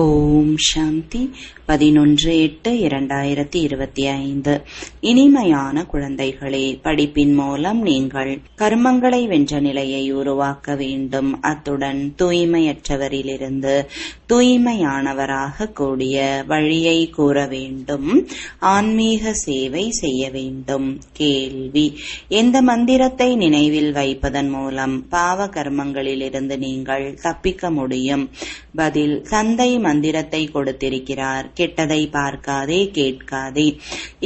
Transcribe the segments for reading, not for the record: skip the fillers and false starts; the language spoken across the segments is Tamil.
ஓம் சாந்தி 11/8/2025. இனிமையான குழந்தைகளே, படிப்பின் மூலம் நீங்கள் கர்மங்களை வென்ற நிலையை உருவாக்க வேண்டும். அத்துடன் தூய்மையற்றவரிலிருந்து தூய்மையானவராக கூடிய வழியை கூற வேண்டும். ஆன்மீக சேவை செய்ய வேண்டும். கேள்வி: எந்த மந்திரத்தை நினைவில் வைப்பதன் மூலம் பாவ கர்மங்களிலிருந்து நீங்கள் தப்பிக்க முடியும்? பதில்: தந்தை மந்திரத்தை கொடுத்திருக்கிறார். கெட்டதை பார்க்காதே, கேட்காதே.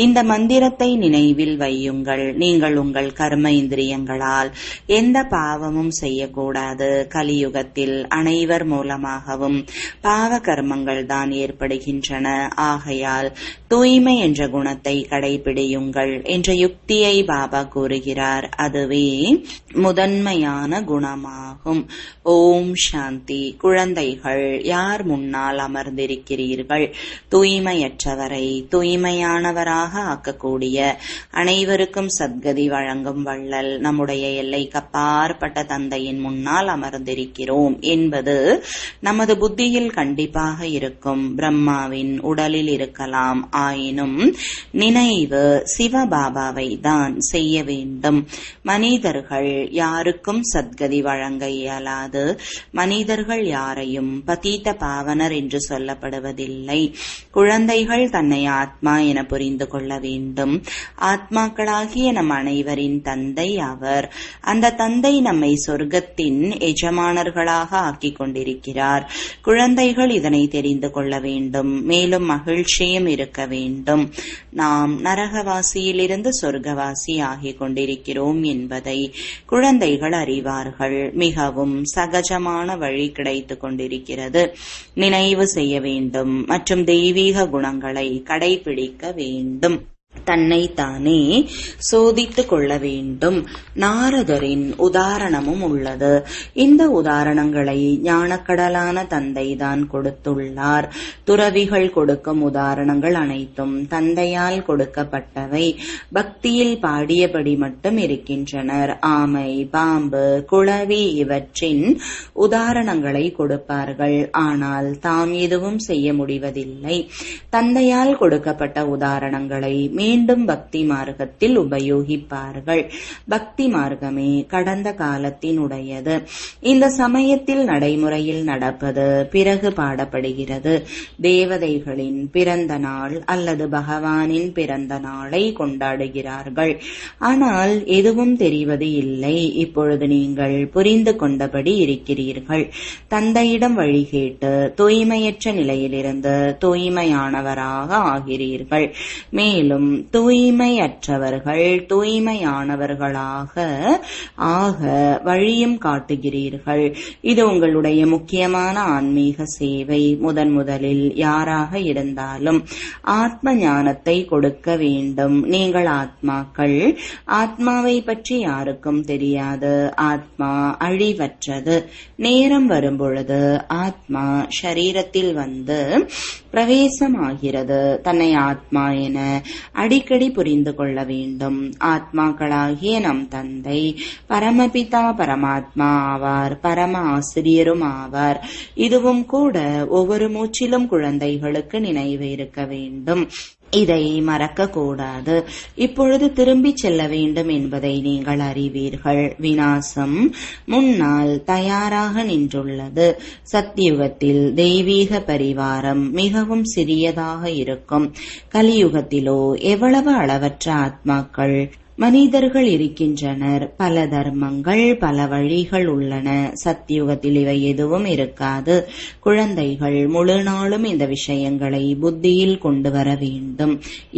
இந்த மந்திரத்தை நினைவில் வையுங்கள். நீங்கள் உங்கள் கர்ம இந்திரியங்களால் எந்த பாவமும் செய்யக்கூடாது. கலியுகத்தில் அனைவர் மூலமாகவும் பாவ கர்மங்கள் தான் ஏற்படுகின்றன. ஆகையால் தூய்மை என்ற குணத்தை கடைபிடியுங்கள் என்ற யுக்தியை பாபா கூறுகிறார். அதுவே முதன்மையான குணமாகும். ஓம் சாந்தி. குழந்தைகள், யார் முன்னால் அமர்ந்திருக்கிறீர்கள்? தூய்மையற்றவரை தூய்மையானவராக ஆக்கக்கூடிய, அனைவருக்கும் சத்கதி வழங்கும் வள்ளல் நம்முடைய எல்லைக்கு அப்பாற்பட்ட தந்தையின் முன்னால் அமர்ந்திருக்கிறோம் என்பது நமது புத்தியில் கண்டிப்பாக இருக்கும். பிரம்மாவின் உடலில் இருக்கலாம். ஆயினும் நினைவு சிவபாபாவை தான் செய்ய வேண்டும். மனிதர்கள் யாருக்கும் சத்கதி வழங்க இயலாது. மனிதர்கள் யாரையும் பதீத பாவனர் என்று சொல்லப்படுவதில்லை. குழந்தைகள் தன்னை ஆத்மா என புரிந்து கொள்ள வேண்டும். ஆத்மாக்களாகிய நம் அனைவரின் தந்தை அவர். அந்த தந்தை நம்மை சொர்க்கத்தின் எஜமானர்களாக ஆக்கிக் கொண்டிருக்கிறார். குழந்தைகள் இதனை தெரிந்து கொள்ள வேண்டும். மேலும் மகிழ்ச்சியும் இருக்க வேண்டும். நாம் நரகவாசியிலிருந்து சொர்க்கவாசி ஆகிக் கொண்டிருக்கிறோம் என்பதை குழந்தைகள் அறிவார்கள். மிகவும் சகஜமான வழி கிடைத்துக் கொண்டிருக்கிறது. நினைவு செய்ய வேண்டும் மற்றும் தெய்வீக குணங்களை கடைபிடிக்க வேண்டும். தன்னைத்தானே சோதித்துக் கொள்ள வேண்டும். நாரதரின் உதாரணமும் உள்ளது. இந்த உதாரணங்களை ஞானக்கடலான தந்தைதான் கொடுத்துள்ளார். துறவிகள் கொடுக்கும் உதாரணங்கள் அனைத்தும் தந்தையால் கொடுக்கப்பட்டவை. பக்தியில் பாடியபடி மட்டும் இருக்கின்றனர். ஆமை, பாம்பு, குளவி இவற்றின் உதாரணங்களை கொடுப்பார்கள். ஆனால் தாம் எதுவும் செய்ய முடிவதில்லை. தந்தையால் கொடுக்கப்பட்ட உதாரணங்களை மீண்டும் பக்தி மார்க்கத்தில் உபயோகிப்பார்கள். பக்தி மார்க்கமே கடந்த காலத்தினுடையது. இந்த சமயத்தில் நடைமுறையில் நடப்பது பிறகு பாடப்படுகிறது. தேவதைகளின் பிறந்த நாள் அல்லது பகவானின் பிறந்த நாளை கொண்டாடுகிறார்கள். ஆனால் எதுவும் தெரிவது இல்லை. இப்பொழுது நீங்கள் புரிந்து கொண்டபடி இருக்கிறீர்கள். தந்தையிடம் வழி கேட்டு தூய்மையற்ற நிலையிலிருந்து தூய்மையானவராக ஆகிறீர்கள். மேலும் தூய்மையற்றவர்கள் தூய்மையானவர்களாக ஆக வழியும் காட்டுகிறீர்கள். இது உங்களுடைய முக்கியமான ஆன்மீக சேவை. முதலில் யாராக இருந்தாலும் ஆத்ம ஞானத்தை கொடுக்க வேண்டும். நீங்கள் ஆத்மாக்கள். ஆத்மாவை பற்றி யாருக்கும் தெரியாது. ஆத்மா அழிவற்றது. நேரம் வரும்பொழுது ஆத்மா ஷரீரத்தில் வந்து பிரவேசமாகிறது. தன்னை ஆத்மா என அடிக்கடி புரிந்து கொள்ள வேண்டும். ஆத்மாக்களாகிய நம் தந்தை பரமபிதா பரமாத்மா ஆவார். பரம ஆசிரியரும் ஆவார். இதுவும் கூட ஒவ்வொரு மூச்சிலும் குழந்தைகளுக்கு நினைவு இருக்க வேண்டும். இதை மறக்க கூடாது. இப்பொழுது திரும்பி செல்ல வேண்டும் என்பதை நீங்கள் அறிவீர்கள். விநாசம் முன்னால் தயாராக நின்றுள்ளது. சத்தியுகத்தில் தெய்வீக பரிவாரம் மிகவும் சிறியதாக இருக்கும். கலியுகத்திலோ எவ்வளவு அளவற்ற ஆத்மாக்கள் மனிதர்கள் இருக்கின்றனர். பல தர்மங்கள், பல வழிகள் உள்ளன. சத்தியுகத்தில் இவை எதுவும் இருக்காது. குழந்தைகள் முழு நாளும் இந்த விஷயங்களை புத்தியில் கொண்டு வர வேண்டும்.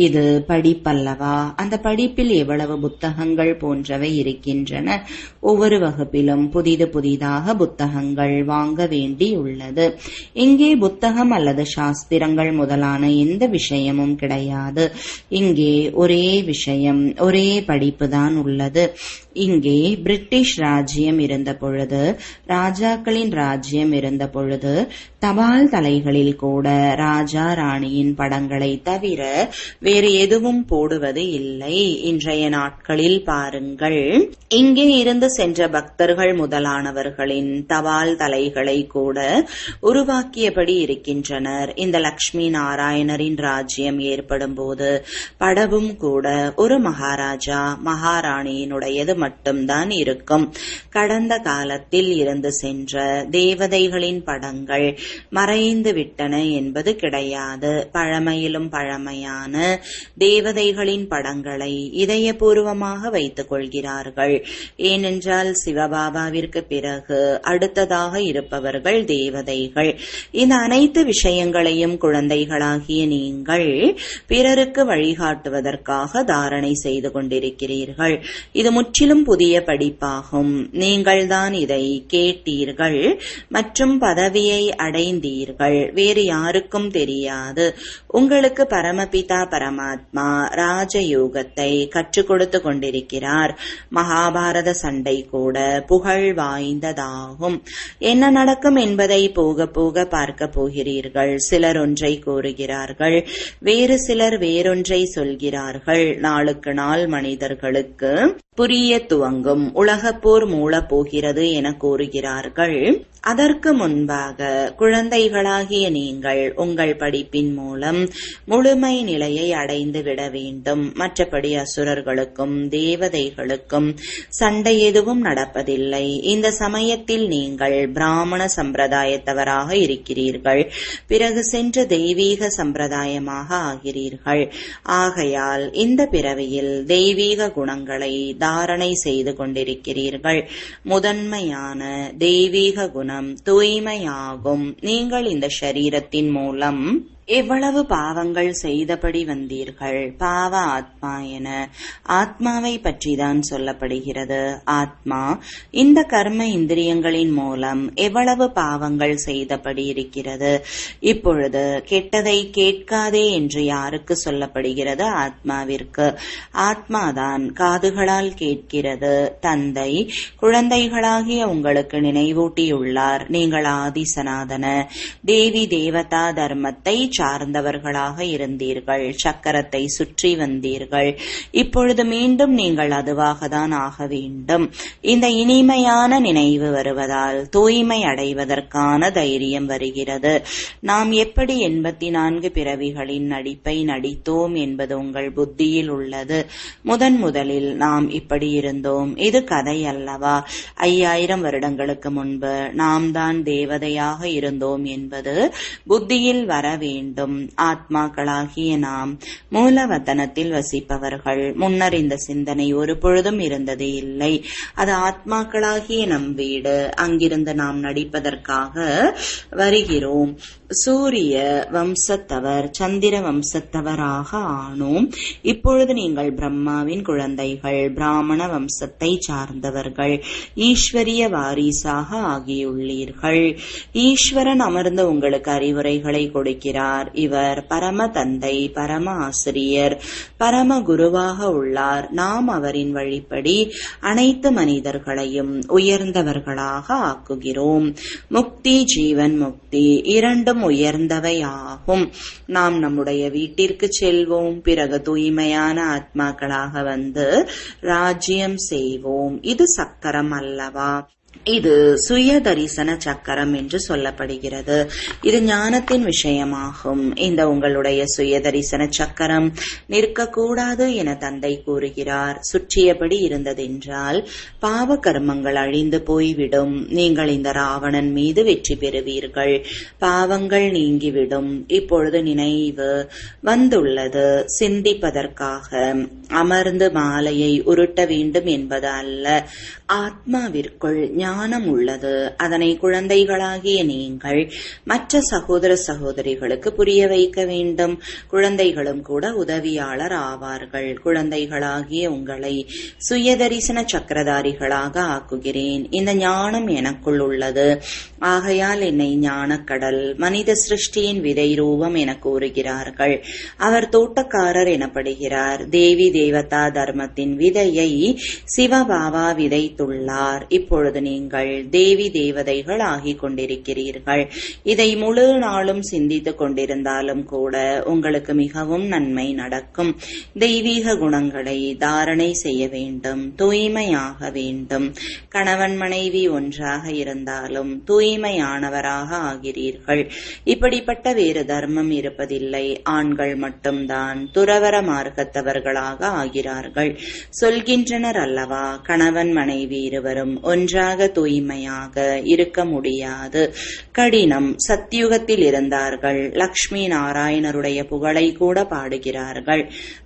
இது படிப்பல்லவா? அந்த படிப்பில் எவ்வளவு புத்தகங்கள் போன்றவை இருக்கின்றன. ஒவ்வொரு வகுப்பிலும் புதிதாக புத்தகங்கள் வாங்க வேண்டியுள்ளது. இங்கே புத்தகம் அல்லது சாஸ்திரங்கள் முதலான எந்த விஷயமும் கிடையாது. இங்கே ஒரே விஷயம், ஒரே படிப்புதான் உள்ளது. இங்கே பிரிட்டிஷ் ராஜ்யம் இருந்த பொழுது, ராஜாக்களின் ராஜ்யம் இருந்த பொழுது தபால் தலைகளில் கூட ராஜா ராணியின் படங்களை தவிர வேறு எதுவும் போடுவது இல்லை. இன்றைய நாட்களில் பாருங்கள், இங்கே இருந்து சென்ற பக்தர்கள் முதலானவர்களின் தபால் தலைகளை கூட உருவாக்கியபடி இருக்கின்றனர். இந்த லட்சுமி நாராயணரின் ராஜ்யம் ஏற்படும் போது படமும் கூட ஒரு மகாராஜா மகாராணியினுடையது மட்டும்தான் இருக்கும். கடந்த காலத்தில் இருந்து சென்ற தேவதைகளின் படங்கள் மறைந்து விட்டன என்பது கிடையாது. பழமையிலும் பழமையான தேவதைகளின் படங்களை இதயபூர்வமாக வைத்துக் கொள்கிறார்கள். ஏனென்றால் சிவபாபாவிற்கு பிறகு அடுத்ததாக இருப்பவர்கள் தேவதைகள். இந்த அனைத்து விஷயங்களையும் குழந்தைகளாகிய நீங்கள் பிறருக்கு வழிகாட்டுவதற்காக தாரணை செய்து கொண்டிருக்கிறீர்கள். இது முற்றிலும் புதிய படிப்பாகும். நீங்கள்தான் இதை கேட்டீர்கள் மற்றும் பதவியை அடைந்தீர்கள். வேறு யாருக்கும் தெரியாது. உங்களுக்கு பரமபிதா பரமாத்மா ராஜயோகத்தை கற்றுக் கொடுத்து கொண்டிருக்கிறார். மகாபாரத சண்டை கூட புகழ் வாய்ந்ததாகும். என்ன நடக்கும் என்பதை போக போக பார்க்க போகிறீர்கள். சிலர் ஒன்றை கூறுகிறார்கள், வேறு சிலர் வேறொன்றை சொல்கிறார்கள். நாளுக்கு நாள் மனிதர்களுக்கு புரிய துவங்கும். உலகப்போர் மூளப் போகிறது என கூறுகிறார்கள். அதற்கு முன்பாக குழந்தைகளாகிய நீங்கள் உங்கள் படிப்பின் மூலம் முழுமை நிலையை அடைந்து விட வேண்டும். மற்றபடி அசுரர்களுக்கும் தேவதைகளுக்கும் சண்டை எதுவும் நடப்பதில்லை. இந்த சமயத்தில் நீங்கள் பிராமண சம்பிரதாயத்தவராக இருக்கிறீர்கள். பிறகு சென்று தெய்வீக சம்பிரதாயமாக ஆகிறீர்கள். ஆகையால் இந்த பிறவியில் தெய்வீக குணங்களை தாரணை செய்து கொண்டிருக்கிறீர்கள். முதன்மையான தெய்வீக குணம் தூய்மையாகும். நீங்கள் இந்த சரீரத்தின் மூலம் எவ்வளவு பாவங்கள் செய்தபடி வந்தீர்கள். பாவ ஆத்மா என ஆத்மாவை பற்றிதான் சொல்லப்படுகிறது. ஆத்மா இந்த கர்ம இந்திரியங்களின் மூலம் எவ்வளவு பாவங்கள் செய்தபடி இருக்கிறது. இப்பொழுது கெட்டதை கேட்காதே என்று யாருக்கு சொல்லப்படுகிறது? ஆத்மாவிற்கு. ஆத்மாதான் காதுகளால் கேட்கிறது. தந்தை குழந்தைகளாகிய உங்களுக்கு நினைவூட்டியுள்ளார். நீங்கள் ஆதி சனாதன தேவி தேவதா தர்மத்தை சார்ந்தவர்களாக இருந்தீர்கள். சக்கரத்தை சுற்றி வந்தீர்கள். இப்பொழுது மீண்டும் நீங்கள் அதுவாக தான் ஆக வேண்டும். இந்த இனிமையான நினைவு வருவதால் தூய்மை அடைவதற்கான தைரியம் வருகிறது. நாம் எப்படி 84 பிறவிகளின் நடிப்பை நடித்தோம் என்பது உங்கள் புத்தியில் உள்ளது. முதலில் நாம் இப்படி இருந்தோம். இது கதை அல்லவா? 5000 வருடங்களுக்கு முன்பு நாம் தான் தேவதையாக இருந்தோம் என்பது புத்தியில் வர வேண்டும். ஆத்மாக்களாகிய நாம் மூலவத்தனத்தில் வசிப்பவர்கள். முன்னர் இந்த சிந்தனை ஒரு பொழுதும் இருந்தது இல்லை. அது ஆத்மாக்களாகிய நம் வீடு. அங்கிருந்து நாம் நடிப்பதற்காக வருகிறோம். சூரிய வம்சத்தவர் சந்திர வம்சத்தவராக ஆனோம். இப்பொழுது நீங்கள் பிரம்மாவின் குழந்தைகள். பிராமண வம்சத்தை சார்ந்தவர்கள். ஈஸ்வரிய வாரிசாக ஆகியுள்ளீர்கள். ஈஸ்வரன் அமர்ந்து உங்களுக்கு அறிவுரைகளை கொடுக்கிறார். இவர் பரம தந்தை, பரம ஆசிரியர், பரம குருவாக உள்ளார். நாம் அவரின் வழிப்படி அனைத்து மனிதர்களையும் உயர்ந்தவர்களாக ஆக்குகிறோம். முக்தி, ஜீவன் முக்தி இரண்டும் உயர்ந்தவை ஆகும். நாம் நம்முடைய வீட்டிற்கு செல்வோம். பிறகு தூய்மையான ஆத்மாக்களாக வந்து ராஜ்யம் செய்வோம். இது சக்கரம் அல்லவா? இது சுய தரிசன சக்கரம் என்று சொல்லப்படுகிறது. இது ஞானத்தின் விஷயமாகும். இந்த உங்களுடைய சுய தரிசன சக்கரம் நிற்கக்கூடாது என தந்தை கூறுகிறார். சுற்றியபடி இருந்ததென்றால் பாவ கர்மங்கள் அழிந்து போய்விடும். நீங்கள் இந்த ராவணன் மீது வெற்றி பெறுவீர்கள். பாவங்கள் நீங்கிவிடும். இப்பொழுது நினைவு வந்துள்ளது. சிந்திப்பதற்காக அமர்ந்து மாலையை உருட்ட வேண்டும் என்பது அல்ல. ஆத்மாவிற்குள் ஞானம் உள்ளது. அதனை குழந்தைகளாகிய நீங்கள் மற்ற சகோதர சகோதரிகளுக்கு புரிய வைக்க வேண்டும். குழந்தைகளும் கூட உதவியாளர் ஆவார்கள். குழந்தைகளாகிய உங்களை சுயதரிசன சக்கரதாரிகளாக ஆக்குகிறேன். இந்த ஞானம் எனக்குள் உள்ளது. ஆகையால் என்னை ஞானக்கடல், மனித சிருஷ்டியின் விதை ரூபம் என கூறுகிறார்கள். அவர் தோட்டக்காரர் எனப்படுகிறார். தேவி தேவதா தர்மத்தின் விதையை சிவபாபா விதைத்துள்ளார். இப்பொழுது நீங்கள் தேவி தேவதைகள் ஆகிக் கொண்டிருக்கிறீர்கள். இதை முழு நாளும் சிந்தித்துக் கொண்டிருந்தாலும் கூட உங்களுக்கு மிகவும் நன்மை நடக்கும். தெய்வீக குணங்களை தாரணை செய்ய வேண்டும், தூய்மையாக வேண்டும். கணவன் மனைவி ஒன்றாக இருந்தாலும் தூய்மையானவராக ஆகிறீர்கள். இப்படிப்பட்ட வேறு தர்மம் இருப்பதில்லை. ஆண்கள் மட்டும்தான் துறவர மார்க்கத்தவர்களாக ஆகிறார்கள். சொல்கின்றனர் அல்லவா, கணவன் மனைவி இருவரும் ஒன்றாக தூய்மையாக இருக்க முடியாது, கடினம். சத்தியுகத்தில் இருந்தார்கள். லக்ஷ்மி நாராயணருடைய புகழை கூட பாடுகிறார்கள்.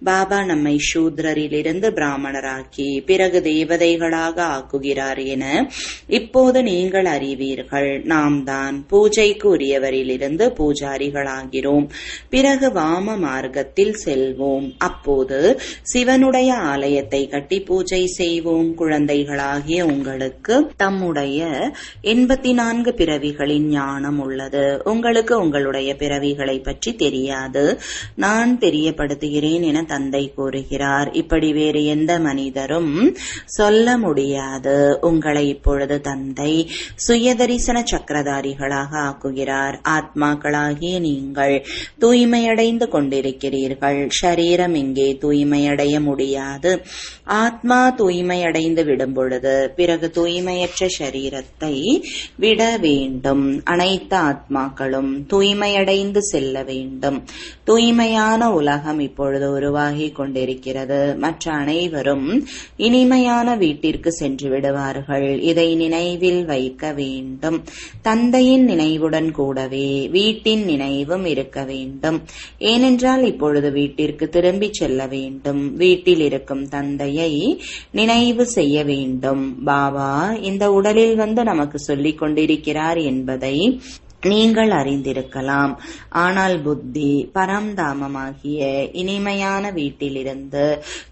பாபா நம்மை சூத்ரரிலிருந்து பிராமணராக்கி பிறகு தேவதைகளாக ஆக்குகிறார் என இப்போது நீங்கள் அறிவீர்கள். நாம் தான் பூஜைக்கு உரியவரிலிருந்து பூஜாரிகளாகிறோம். பிறகு வாம மார்க்கத்தில் செல்வோம். அப்போது சிவனுடைய ஆலயத்தை கட்டி பூஜை செய்வோம். குழந்தைகளாகிய உங்களுக்கு தம்முடைய 84 பிறவிகளின் ஞானம் உள்ளது. உங்களுக்கு உங்களுடைய பிறவிகளை பற்றி தெரியாது. நான் தெரியப்படுத்துகிறேன் என தந்தை கூறுகிறார். இப்படி வேறு எந்த மனிதரும் சொல்ல முடியாது. உங்களை இப்பொழுது தந்தை சுயதரிசன சக்கரதாரிகளாக ஆக்குகிறார். ஆத்மாக்களாகிய நீங்கள் தூய்மையடைந்து கொண்டிருக்கிறீர்கள். ஷரீரம் இங்கே தூய்மையடைய முடியாது. ஆத்மா தூய்மையடைந்து விடும் பொழுது பிறகு தூய்மையற்ற ஷரீரத்தை விட வேண்டும். அனைத்து ஆத்மாக்களும் தூய்மையடைந்து செல்ல வேண்டும். தூய்மையான உலகம் இப்பொழுது உருவாகி கொண்டிருக்கிறது. மற்ற அனைவரும் இனிமையான வீட்டிற்கு சென்று விடுவார்கள். இதை நினைவில் வைக்க வேண்டும். தந்தையின் நினைவுடன் கூடவே வீட்டின் நினைவும் இருக்க வேண்டும். ஏனென்றால் இப்பொழுது வீட்டிற்கு திரும்பி செல்ல வேண்டும். வீட்டில் இருக்கும் தந்தையை நினைவு செய்ய வேண்டும். பாபா இந்த உடலில் வந்து நமக்கு சொல்லிக் கொண்டிருக்கிறார் என்பதை நீங்கள் அறிந்திருக்கலாம். ஆனால் புத்தி பரம்தாமமாகிய இனிமையான வீட்டிலிருந்து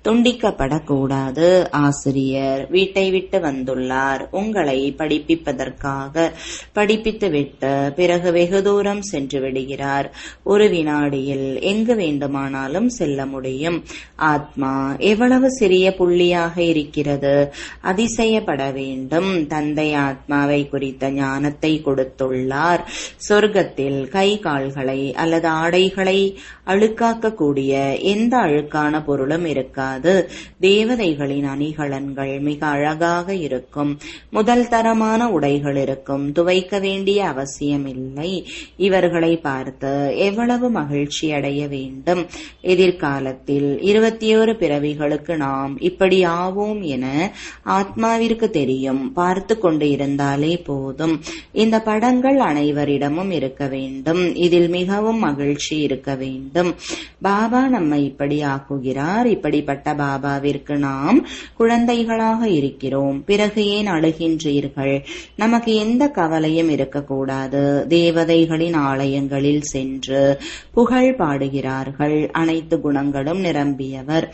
துண்டிக்கப்படக்கூடாது. ஆசிரியர் வீட்டை விட்டு வந்துள்ளார். உங்களை படிப்பிப்பதற்காக படிப்பித்துவிட்டு பிறகு வெகு தூரம் சென்று விடுகிறார். ஒரு வினாடியில் எங்கு வேண்டுமானாலும் செல்ல முடியும். ஆத்மா எவ்வளவு சிறிய புள்ளியாக இருக்கிறது. அதிசயப்பட வேண்டும். தந்தை ஆத்மாவை குறித்த ஞானத்தை கொடுத்துள்ளார். சொர்க்கத்தில் கை கால்களை அல்லது ஆடைகளை அழுக்காக்கக்கூடிய எந்த அழுக்கான பொருளும் இருக்காது. தேவதைகளின் அணிகலன்கள் மிக அழகாக இருக்கும். முதல் தரமான உடைகள் இருக்கும். துவைக்க வேண்டிய அவசியமில்லை. இவர்களை பார்த்து எவ்வளவு மகிழ்ச்சி அடைய வேண்டும். எதிர்காலத்தில் 21 பிறவிகளுக்கு நாம் இப்படி ஆவோம் என ஆத்மாவிற்கு தெரியும். பார்த்து கொண்டு இருந்தாலே போதும். இந்த படங்கள் அனைவரிடமும் இருக்க வேண்டும். இதில் மிகவும் மகிழ்ச்சி இருக்க வேண்டும். பாபா நம்மை இப்படி ஆக்குகிறார். இப்படிப்பட்ட பாபாவிற்கு நாம் குழந்தைகளாக இருக்கிறோம். பிறகு ஏன் அழுகின்றீர்கள்? நமக்கு எந்த கவலையும் இருக்கக்கூடாது. தேவதைகளின் ஆலயங்களில் சென்று புகழ் பாடுகிறார்கள். அனைத்து குணங்களும் நிரம்பியவர்.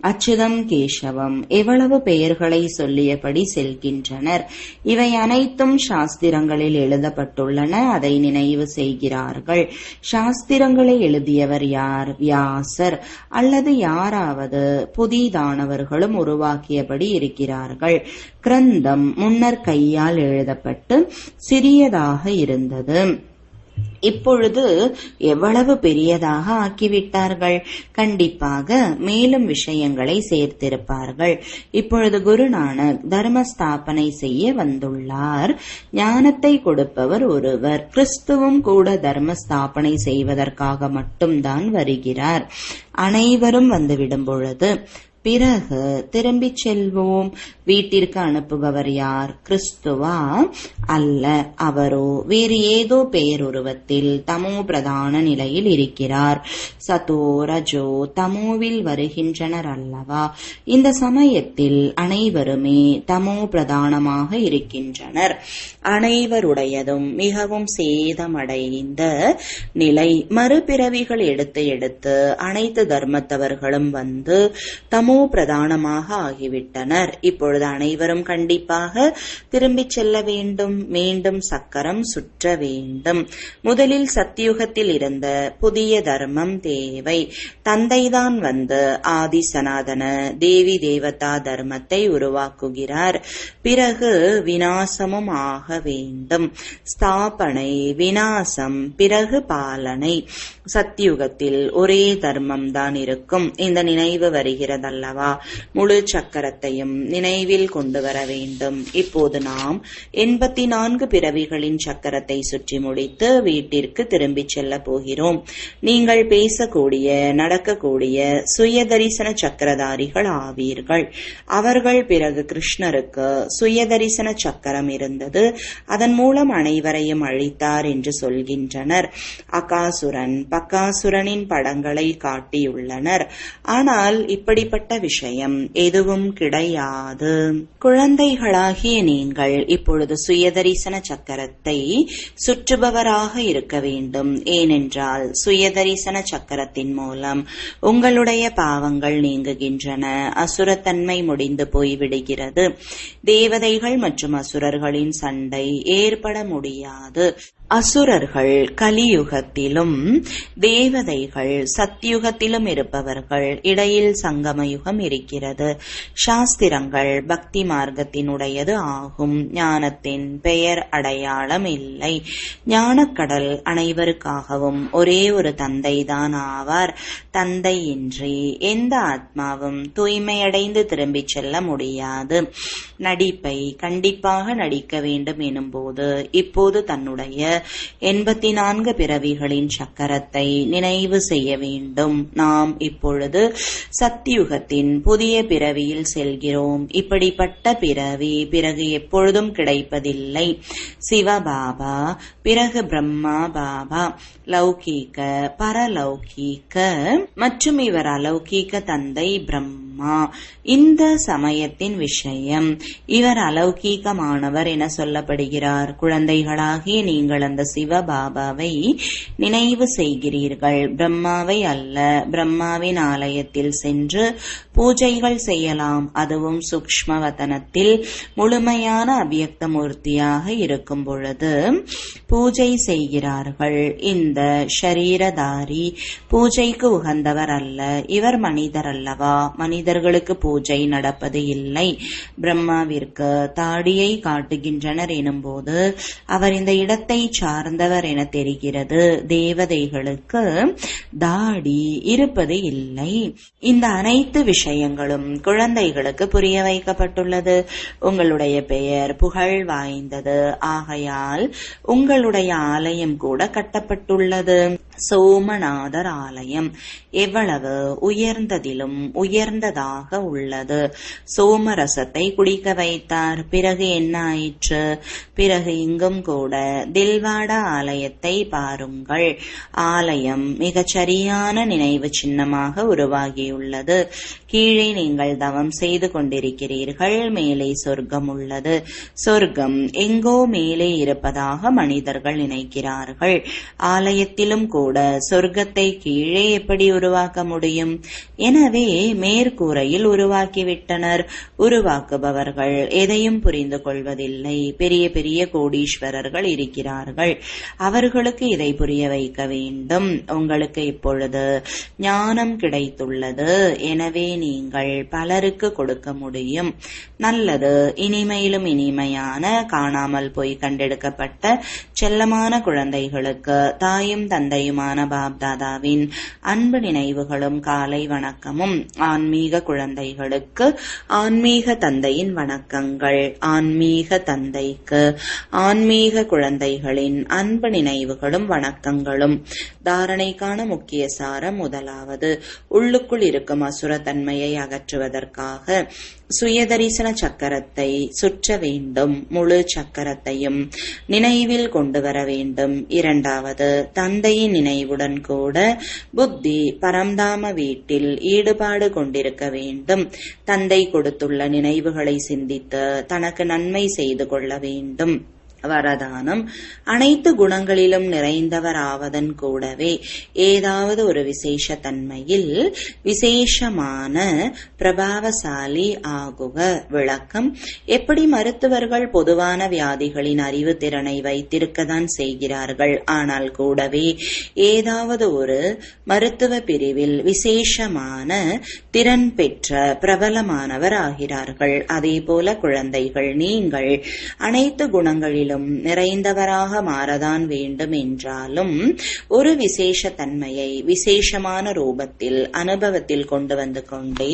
அச்சுதம் கேசவம் எவ்வளவு பெயர்களை சொல்லியபடி செல்கின்றனர். இவை அனைத்தும் சாஸ்திரங்களில் எழுதப்பட்டுள்ளன. அதை நினைவு செய்கிறார்கள். சாஸ்திரங்களை எழுதியவர் யார்? வியாசர் அல்லது யாராவது புதிதானவர்களும் உருவாக்கியபடி இருக்கிறார்கள். கிரந்தம் முன்னர் கையால் எழுதப்பட்டு சிறியதாக இருந்தது. இப்பொழுது எவ்வளவு பெரியதாக ஆக்கிவிட்டார்கள். கண்டிப்பாக மேலும் விஷயங்களை சேர்த்திருப்பார்கள். இப்பொழுது குருநானக் தர்ம ஸ்தாபனை செய்ய வந்துள்ளார். ஞானத்தை கொடுப்பவர் ஒருவர். கிறிஸ்துவும் கூட தர்ம ஸ்தாபனை செய்வதற்காக மட்டும்தான் வருகிறார். அனைவரும் வந்துவிடும் பொழுது பிறகு திரும்பிச் செல்வோம். வீட்டிற்கு அனுப்புபவர் யார்? கிறிஸ்துவா? அல்ல. அவரோ வேறு ஏதோ பெயருருவத்தில் தமோ பிரதான நிலையில் இருக்கிறார். சதோ ரஜோ தமோவில் வருகின்றனர் அல்லவா? இந்த சமயத்தில் அனைவருமே தமோ பிரதானமாக இருக்கின்றனர். அனைவருடையதும் மிகவும் சேதமடைந்த நிலை. மறுபிறவிகள் எடுத்து எடுத்து அனைத்து தர்மத்தவர்களும் வந்து தமோ பிரதானமாக ஆகிவிட்டனர். இப்பொழுது அனைவரும் கண்டிப்பாக திரும்பிச் செல்ல வேண்டும். மீண்டும் சக்கரம் சுற்ற வேண்டும். முதலில் சத்தியுகத்தில் இருந்த புதிய தர்மம் தேவை. தந்தைதான் வந்து ஆதி சனாதன தேவி தேவதா தர்மத்தை உருவாக்குகிறார். பிறகு விநாசமும் ஆக வேண்டும். ஸ்தாபனை, விநாசம், பிறகு பாலனை. சத்தியுகத்தில் ஒரே தர்மம் தான் இருக்கும். இந்த நினைவு வருகிறதல்லவா? முழு சக்கரத்தையும் நினைவில் கொண்டு வர வேண்டும். இப்போது நாம் 84 பிறவிகளின் சக்கரத்தை சுற்றி முடித்து வீட்டிற்கு திரும்பிச் செல்ல போகிறோம். நீங்கள் பேசக்கூடிய, நடக்கக்கூடிய சுயதரிசன சக்கரதாரிகள் ஆவீர்கள். அவர்கள் பிறகு கிருஷ்ணருக்கு சுயதரிசன சக்கரம் இருந்தது, அதன் மூலம் அனைவரையும் அழித்தார் என்று சொல்கின்றனர். அகாசுரன், பகாசுரனின் படங்களை காட்டியுள்ளனர். ஆனால் இப்படிப்பட்ட விஷயம் எதுவும் கிடையாது. குழந்தைகளாகிய நீங்கள் இப்பொழுது சுயதரிசன சக்கரத்தை சுற்றுபவராக இருக்க வேண்டும். ஏனென்றால் சுயதரிசன சக்கரத்தின் மூலம் உங்களுடைய பாவங்கள் நீங்குகின்றன. அசுரத்தன்மை முடிந்து போய்விடுகிறது. தேவதைகள் மற்றும் அசுரர்களின் சண்டை ஏற்பட முடியாது. அசுரர்கள் கலியுகத்திலும் தேவதைகள் சத்தியுகத்திலும் இருப்பவர்கள். இடையில் சங்கமயுகம் இருக்கிறது. சாஸ்திரங்கள் பக்தி மார்க்கத்தினுடையது ஆகும். ஞானத்தின் பெயர் அடையாளம் இல்லை. ஞானக்கடல் அனைவருக்காகவும் ஒரே ஒரு தந்தைதான் ஆவார். தந்தையின்றி எந்த ஆத்மாவும் தூய்மையடைந்து திரும்பிச் செல்ல முடியாது. நடிப்பை கண்டிப்பாக நடிக்க வேண்டும் எனும்போது இப்போது தன்னுடைய 84 பிறவிகளின் சக்கரத்தை நினைவு செய்ய வேண்டும். நாம் இப்பொழுது சத்தியுகத்தின் புதிய பிறவியில் செல்கிறோம். இப்படிப்பட்ட பிறவி பிறகு எப்பொழுதும் கிடைப்பதில்லை. சிவபாபா, பிறகு பிரம்மா பாபா, லௌகீக, பரலௌகீக மற்றும் இவர் அலௌகீக தந்தை பிரம்மா. இந்த சமயத்தின் விஷயம், இவர் அலௌகீகமானவர் என சொல்லப்படுகிறார். குழந்தைகளாகிய நீங்கள் அந்த சிவபாபாவை நினைவு செய்கிறீர்கள். பிரம்மாவை அல்ல. பிரம்மாவின் ஆலயத்தில் சென்று பூஜைகள் செய்யலாம். அதுவும் சூக்ஷ்ம வதனத்தில் முழுமையான அவ்யக்த மூர்த்தியாக இருக்கும் பொழுது பூஜை செய்கிறார்கள். இந்த ஷரீரதாரி பூஜைக்கு உகந்தவர் அல்ல. இவர் மனிதர் அல்லவா? மனிதர்களுக்கு பூஜை நடப்பது இல்லை. பிரம்மாவிற்கு தாடியை காட்டுகின்றனர் எனும்போது அவர் இந்த இடத்தை சார்ந்தவர் என தெரிகிறது. தேவதைகளுக்கு தாடி இருப்பது இல்லை. இந்த அனைத்து விஷயங்களும் குழந்தைகளுக்கு புரிய வைக்கப்பட்டுள்ளது. உங்களுடைய பெயர் புகழ் வாய்ந்தது. ஆகையால் உங்களுடைய ஆலயம் கூட கட்டப்பட்டுள்ளது. சோமநாதர் ஆலயம் எவ்வளவு உயர்ந்ததிலும் உயர்ந்ததாக உள்ளது. சோமரசத்தை குடிக்க வைத்தார். பிறகு என்ன ஆயிற்று? பிறகு இங்கும் கூட தில்வாடா ஆலயத்தை பாருங்கள். ஆலயம் மிகச் சரியான நினைவு சின்னமாக உருவாகியுள்ளது. கீழே நீங்கள் தவம் செய்து கொண்டிருக்கிறீர்கள். மேலே சொர்க்கம் உள்ளது. சொர்க்கம் எங்கோ மேலே இருப்பதாக மனிதர்கள் நினைக்கிறார்கள். ஆலயத்திலும் கூட சொர்க்கத்தை கீழே எப்படி உருவாக்க முடியும்? எனவே மேற்கூரையில் உருவாக்கிவிட்டனர். உருவாக்குபவர்கள் எதையும் புரிந்து கொள்வதில்லை. பெரிய பெரிய கோடீஸ்வரர்கள் இருக்கிறார்கள். அவர்களுக்கு இதை புரிய வைக்க வேண்டும். உங்களுக்கு இப்பொழுது ஞானம் கிடைத்துள்ளது. எனவே நீங்கள் பலருக்கு கொடுக்க முடியும். நல்லது. இனிமையிலும் இனிமையான காணாமல் போய் கண்டெடுக்கப்பட்ட செல்லமான குழந்தைகளுக்கு தாயும் தந்தையுமான பாப்தாதாவின் அன்பு நினைவுகளும் காலை வணக்கமும். ஆன்மீக குழந்தைகளுக்கு ஆன்மீக தந்தையின் வணக்கங்கள். ஆன்மீக தந்தைக்கு ஆன்மீக குழந்தைகளின் அன்பு நினைவுகளும் வணக்கங்களும். தாரணைக்கான முக்கிய சாரம் முதலாவது, உள்ளுக்குள் இருக்கும் அசுரத்தன்மையை அகற்றுவதற்காக சுயதரிசன சக்கரத்தை சுற்ற வேண்டும். முழு சக்கரத்தையும் நினைவில் கொண்டு வர வேண்டும். இரண்டாவது, தந்தையின் நினைவுடன் கூட புத்தி பரம்தாம வீட்டில் ஈடுபாடு கொண்டிருக்க வேண்டும். தந்தை கொடுத்துள்ள நினைவுகளை சிந்தித்து தனக்கு நன்மை செய்து கொள்ள வேண்டும். வரதானம் அனைத்து குணங்களிலும் நிறைந்தவராவதன் கூடவே ஏதாவது ஒரு விசேஷ தன்மையில் விசேஷமான பிரபாவசாலி ஆகுக. விளக்கம்: எப்படி மருத்துவர்கள் பொதுவான வியாதிகளின் அறிவு திறனை வைத்திருக்கத்தான் செய்கிறார்கள், ஆனால் கூடவே ஏதாவது ஒரு மருத்துவ பிரிவில் விசேஷமான திறன் பெற்ற பிரபலமானவர் ஆகிறார்கள். அதேபோல குழந்தைகள், நீங்கள் அனைத்து குணங்களிலும் நிறைந்தவராக மாறதான் வேண்டும் என்றாலும் ஒரு விசேஷ தன்மையை விசேஷமான ரூபத்தில் அனுபவத்தில் கொண்டு வந்து கொண்டே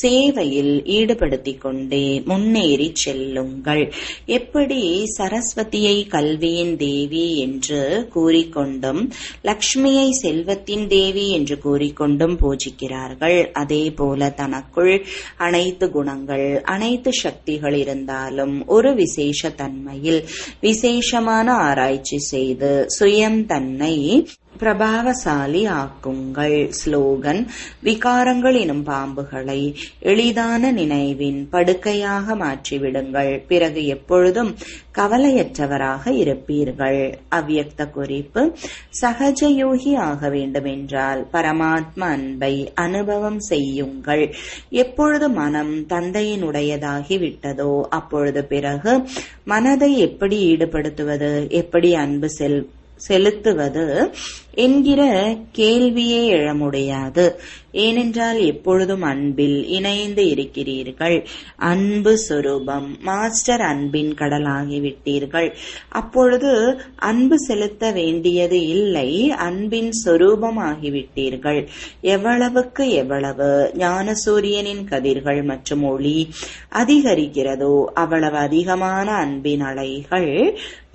சேவையில் ஈடுபடுத்திக் கொண்டே முன்னேறி செல்லுங்கள். எப்படி சரஸ்வதியை கல்வியின் தேவி என்று கூறிக்கொண்டும் லக்ஷ்மியை செல்வத்தின் தேவி என்று கூறிக்கொண்டும் பூஜிக்கிறார்கள், அதே போல தனக்குள் அனைத்து குணங்கள் அனைத்து சக்திகள் இருந்தாலும் ஒரு விசேஷ தன்மையில் விசேஷமான ஆராய்ச்சி செய்து சுயம் தன்னை பிரபாவசாலி ஆக்குங்கள். ஸ்லோகன்: விகாரங்கள் எனும் பாம்புகளை எளிதான நினைவின் படுக்கையாக மாற்றிவிடுங்கள். பிறகு எப்பொழுதும் கவலையற்றவராக இருப்பீர்கள். அவ்யக்த குறிப்பு: சகஜயோகி ஆக வேண்டுமென்றால் பரமாத்ம அன்பை அனுபவம் செய்யுங்கள். எப்பொழுது மனம் தந்தையினுடையதாகி விட்டதோ அப்பொழுது பிறகு மனதை எப்படி ஈடுபடுத்துவது, எப்படி அன்பு செலுத்துவது என்கிற கேள்வியே எழ முடியாது. ஏனென்றால் எப்பொழுதும் அன்பில் இணைந்து இருக்கிறீர்கள். அன்பு சொரூபம், மாஸ்டர் அன்பின் கடலாகிவிட்டீர்கள். அப்பொழுது அன்பு செலுத்த வேண்டியது இல்லை, அன்பின் சொரூபம் ஆகிவிட்டீர்கள். எவ்வளவுக்கு எவ்வளவு ஞான சூரியனின் கதிர்கள் மற்றும் ஒளி அதிகரிக்கிறதோ அவ்வளவு அதிகமான அன்பின் அலைகள்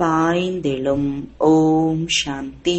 பாய்ந்தெழும். ஓம் சாந்தி.